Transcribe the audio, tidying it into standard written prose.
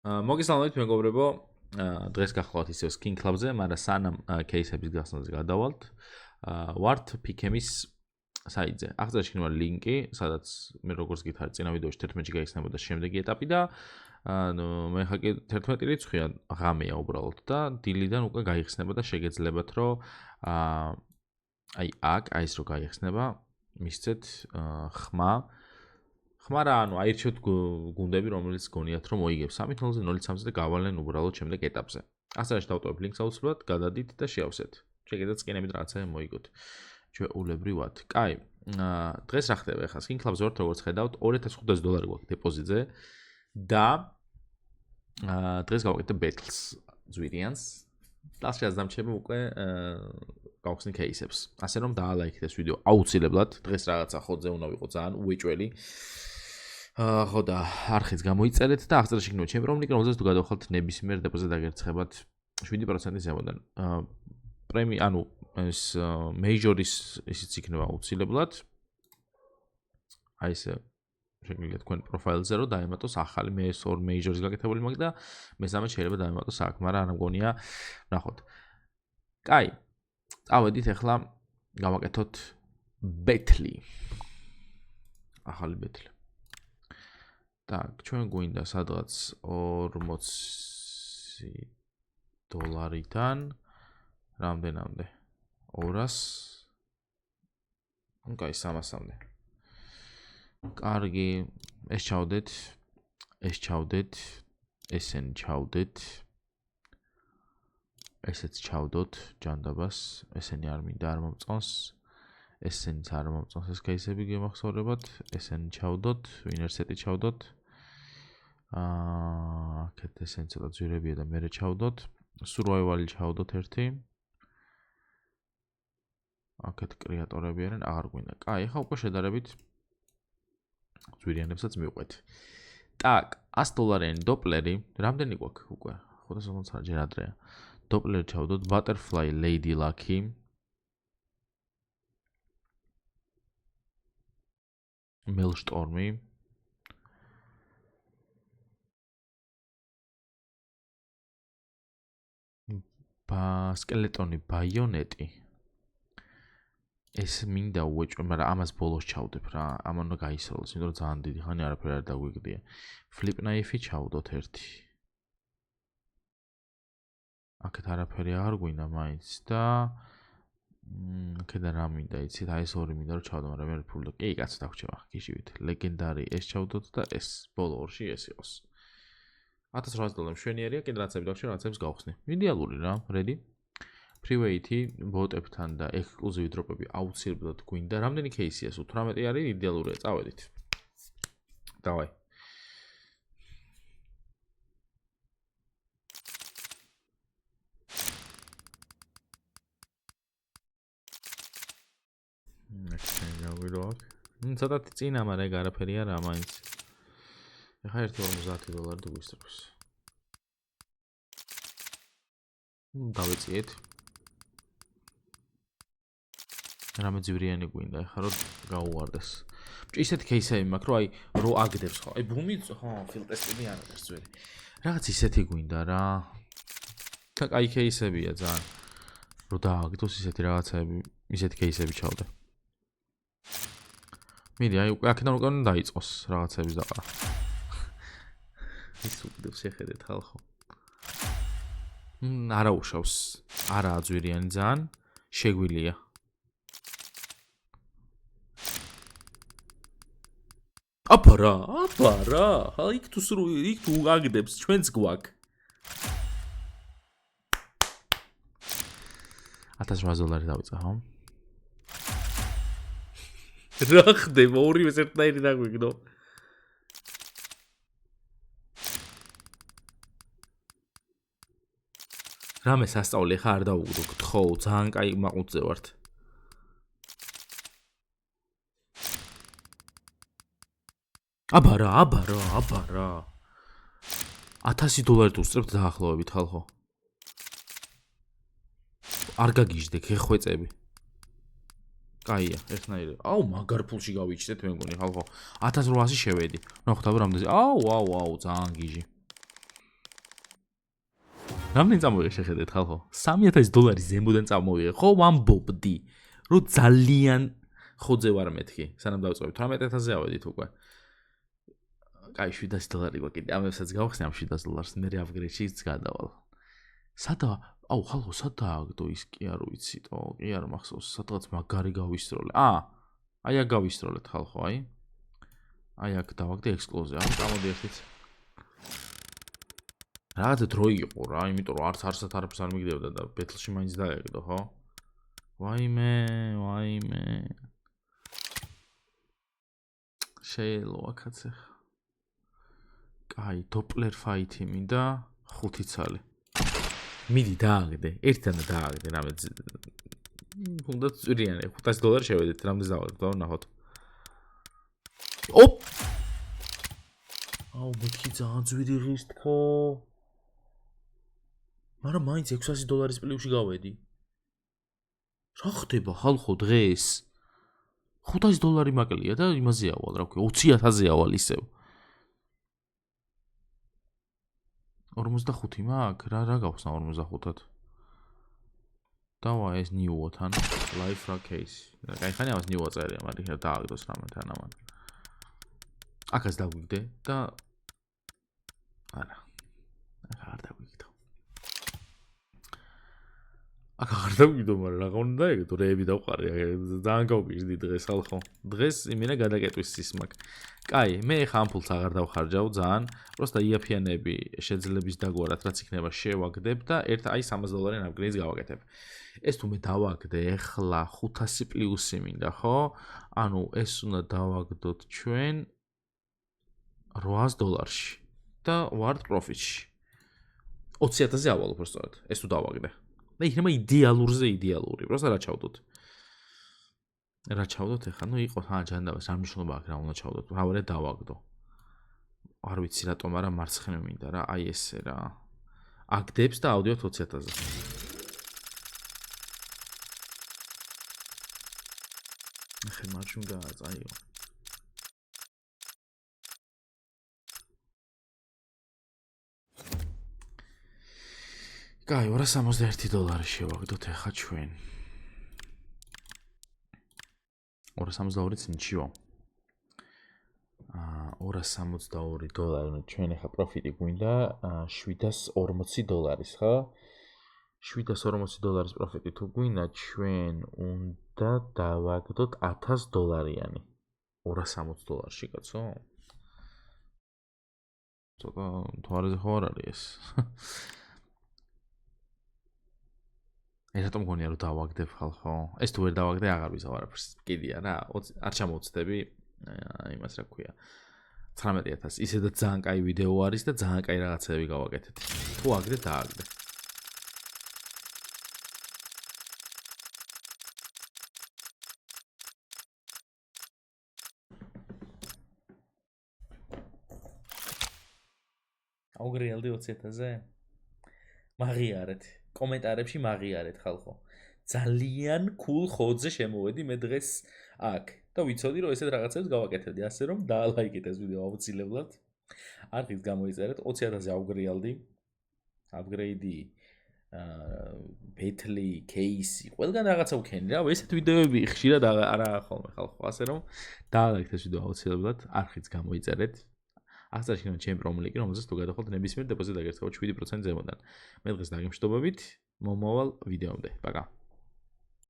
მოგესალმებით მეგობრებო, დღეს გახლავთ ისევ Skin Club-ზე, მაგრამ სანამ кейსების გახსნაზე გადავალთ, ვართ Pickem-ის საიტზე. აღწერაში იქნება ლინკი, სადაც მე როგორც გითხარით, წინა ვიდეოში 11-ში გაიხსნებოდა შემდეგი ეტაპი და მე ხაკი 11 რიცხვია ღამეა უბრალოდ და დილიდან უკვე გაიხსნება და შეგეძლებათ, რომ აი ეს რო გაიხსნება, მისცეთ ხმა ხმარა ანუ აირჩიოთ გუნდები, რომელიც გონიათ რომ მოიგებს 3-0-3-3 და გავალენ უბრალოდ შემდეგ ეტაპზე. აღწერაში დავტოვებ ლინკს აუცილებლად, გადადით და შეავსეთ. შეგიძლიათ სკენებით რაღაცა მოიგოთ. ჩვეულებრივად. კაი, დღეს რა ხდება ახლა? Skin Club-ზე ვართ, როგორც ხედავთ, $2500 გვაქვს დეპოზიტზე და დღეს გავაკეთებ Battles ზვირიანს. და შესაძლოა უკვე გავხსნი кейსებს. ასე რომ დაალაიქეთ ეს ვიდეო აუცილებლად. დღეს რაღაცა ხოძე უნდა ვიყო ძალიან უეჭველი. ხო და არხიც გამოიწერეთ და აღწერაში იქნება ჩემი პრომო ლინკი, რომელზეც თუ გადავხალთ ნებისმიერ დეპოზიტზე დაგერცხებათ 7%-ის ზემოდან. პრემი, ანუ ეს მეიჯორის ისიც იქნება აუცილებლად. აი ესე შეგვიძლია თქვენ პროფაილზე რომ დაემატოს ახალი მე ეს ორ მეიჯორის გაკეთებული მაქვს და მესამე შეიძლება დაემატოს აქ, მაგრამ არ მგონია ნახოთ. კაი. წავედით ახლა გავაკეთოთ ბეთლი. ახალი ბეთლი. Так, ჩვენ გვინდა სადღაც $40-დან რამდენამდე? 200. კაი, 300-მდე. კარგი, ეს ჩავდეთ, ესენი ჩავდეთ. ესეც ჩავდოთ ჯანდაბას, ესენი არ მინდა არ მომწონს. ესენიც არ მომწონს ეს кейსები გემახსოვრებათ, ესენი ჩავდოთ, ვინერსეტი ჩავდოთ. აქეთ ესენი ცოტა ძვირებია და მერე ჩავდოთ. Survival-ი ჩავდოთ ერთი. აქეთ კრეატორები არიან, აღარ გვინდა. კაი, ახლა უკვე შედარებით ძვირიანებსაც მივყვეთ. Так, $100-იანი დოპლერი, რამდენი გვაქვს უკვე? 550 ჯერ ადრეა. დოპლერი ჩავდოთ, Butterfly Lady Lucky. Maelstrom-ი. სკელეტონი ბაიონეტი. ეს მინდა უეჭვე, მაგრამ ამას ბოლოს ჩავდებ რა. ამან უნდა გაისროლოს, იმიტომ რომ ძალიან დიდი ხანი არაფერი არ დაგვიგდია. Flip knife-ი ჩავდოთ ერთი. აქეთ არაფერი აღარ გვინდა მაინც და აქედან რა მინდა იცით? აი ეს ორი მინდა რომ ჩავდო, მაგრამ მე ფული. კი, კაცო დაგვრჩება, გიჟივით. ლეგენდარი ეს ჩავდოთ და ეს ბოლო ორში ეს იყოს. $1800 მშვენიერია, კიდე რაღაცები დაგვრჩა, რაღაცებს გავხსნი. იდეალური რა, ready? Private ბოტებთან და ექსკლუზივი დროპები აუცილებლად გვინდა. რამდენი кейსია სულ? 18 არის, იდეალურია, წავედით. დავაი. ცოტათი წინა, მაგრამ ეგ არაფერი არა მაინც. ეხა $1.50 თუ გვისწრებს. დავეწიეთ. რამე ძვირიანი გვინდა, ეხა რომ გაუვარდეს. ისეთი кейსები მაქვს, რომ აი რო აგდებს ხო? აი ბუმი ხო, ფილტესტები არ არის ძვირი. რაღაც ისეთი გვინდა რა. კაი кейსებია ძალიან. რო დააგდოს ისეთი რაღაცები, ისეთი кейსები ჩავდე. მიდი, აი უკვე აქედან უკვე დაიწყოს რაღაცების დაყრა. ის უკდებს შეხედეთ ხალხო. არა უშავს. არაა ძვირიანი ძალიან, შეგვილია. აპარა. იქ თუ აგდებს, ჩვენც გვაქვს. $1800 დავიწყე, ხო? რა ხდება? ორივე ერთნაირი დაგვიგდო. რამე სასწაული ხა არ დავუგდო, გთხოვ, ძალიან კაი მაყუთზე ვართ. აბარა. $1000 თუ ვსწრებთ დაახლოებით ხალხო. არ გაგიჟდე, გეხვეწები. კაია, ერთნაირი. აუ, მაგარ ფულში გავიჩნდეთ მე მგონი ხალხო. 1800 შევედი. ნახოთ აბა რამდენი. აუ, ძალიან გიჟი. რამდენი წამოვიღე შეხედეთ ხალხო? $3000 ზემოდან წამოვიღე. ხო ვამბობდი, რომ ძალიან ხოძე ვარ მეთქი. სანამ დავწყობ 18000-ზე ავედით უკვე. კაი $700 გვაქვს. ამებსაც გავხსნი ამ $700-ს, მე აპგრეიდშიც გადავალ. სადა, აუ ხალხო, სადა აგდო ის კი არ ვიციტო, კი არ მახსოვს, სადღაც მაგარი გავისროლე. აი აქ გავისროლეთ ხალხო, აი. აი აქ დავაგდე ექსკლუზია. წამოდი ერთით. რაღაც დრო იყო რა, იმიტომ რომ არცად არაფერს არ მიგდებოდა და ბეთლში მაინც დაეგდო, ხო? ვაიმე. შეიძლება კაცე. კაი, დოპლერ ფაითი მინდა 5 ცალი. მიდი დააგდე, ერთთან დააგდე, რამე უნდა წვრიანი, $500 შევედით, რამდენი დავაგდე, ნახოთ. ოპ! აუ, მეთქი ძალიან ძვირი ღირს თქო. მაგრამ მაინც $600 პლუსში გავედი. რა ხდება ხალხო დღეს? $500 მაკლია და იმაზე ავალ, რა ვქო, 20000-ზე ავალ ისევ. 45 მაქვს? რა გავხსნა 45-ად? დავა ეს ნიუოთან, life ra case. კაი ხანი ამას ნიუო წერია, მაგრამ დააგდოს რამეთან ამან. აქაც დაგვიგდე და არა. არ დაგვიგდო. აქ არ დაგვიგდო, მაგრამ რა უნდა ეგეთო რეები დავყარი, ძალიან გავგიჟდი დღეს ხალხო. დღეს იმენა გადაკეტვის ის მაქვს. კაი, მე ხა ამ ფულს აღარ დავხარჯავ ძალიან, პროსტა იაფიანები შეძლების დაგვარად რაც იქნება შევაგდებ და აი $300 აპგრეიდს გავაკეთებ. ეს თუ მე დავაგდე ახლა 500 პლუსი მინდა, ხო? ანუ ეს უნდა დავაგდოთ ჩვენ $800-ში და ვართ პროფიტში. 20000-ზე ავალ უბრალოდ, ეს თუ დავაგდე. და იქნება იდეალურზე იდეალური, პროსტა რა ჩავდოთ? რა ჩავდოთ ახლა? ნუ იყო ჯანდაბას, არ მნიშვნელობა აქვს რა უნდა ჩავდოთ. რა დავაგდო. არ ვიცი რატომ, არა მარცხნივ მინდა რა, აი ესე რა. აგდებს და ავდივართ 20000-ზე. ახლა მარჯვნივ დააწაიო. კაი, $261 შევაგდოთ ახლა ჩვენ. $262-იც ნიჩიო. $262 ჩვენ ახლა პროფიტი გვინდა $740, ხო? $740 პროფიტი თუ გვინდა, ჩვენ უნდა დავაგდოთ $1000-იანი. $260-ში კაცო? ცოტა თვარეზე ხო არ არის ეს? ეს რატომ გონია რომ დავაგდებ ხალხო? ეს თუ ვერ დავაგდე აღარ ვიზავ არაფერს. კიდია რა, არ ჩამოვწდები იმას რა ქვია. 19000. ისედაც ძალიან კაი ვიდეო არის და ძალიან კაი რაღაცები გავაკეთეთ. თუ აგდე დააგდე. აუგრიალდი 20000-ზე? მაღიარეთ. კომენტარებში მაღიარეთ ხალხო. ძალიან cool ხოძზე შემოვედი მე დღეს აქ და ვიცოდი რომ ესეთ რაღაცებს გავაკეთებდი, ასე რომ დაალაიქეთ ეს ვიდეო აუცილებლად. არხით გამოიწერეთ 20000-ზე აუგრიალდი. აპგრეიდი ბეთლი, кейსი, ყველგან რაღაცა ვქენი რა. ესეთ ვიდეოები ხშირად არა ხოლმე ხალხო, ასე რომ დაალაიქეთ ეს ვიდეო აუცილებლად, არხით გამოიწერეთ. აღწერაში იქნება ჩემი პრომო-ლინკი, რომელზეც თუ გადახვალთ ნებისმიერ დეპოზიტს დაგერწევთ 7% ზემოდან. მე დღეს დაგემშვიდობებით, მომავალ ვიდეომდე. პაკა.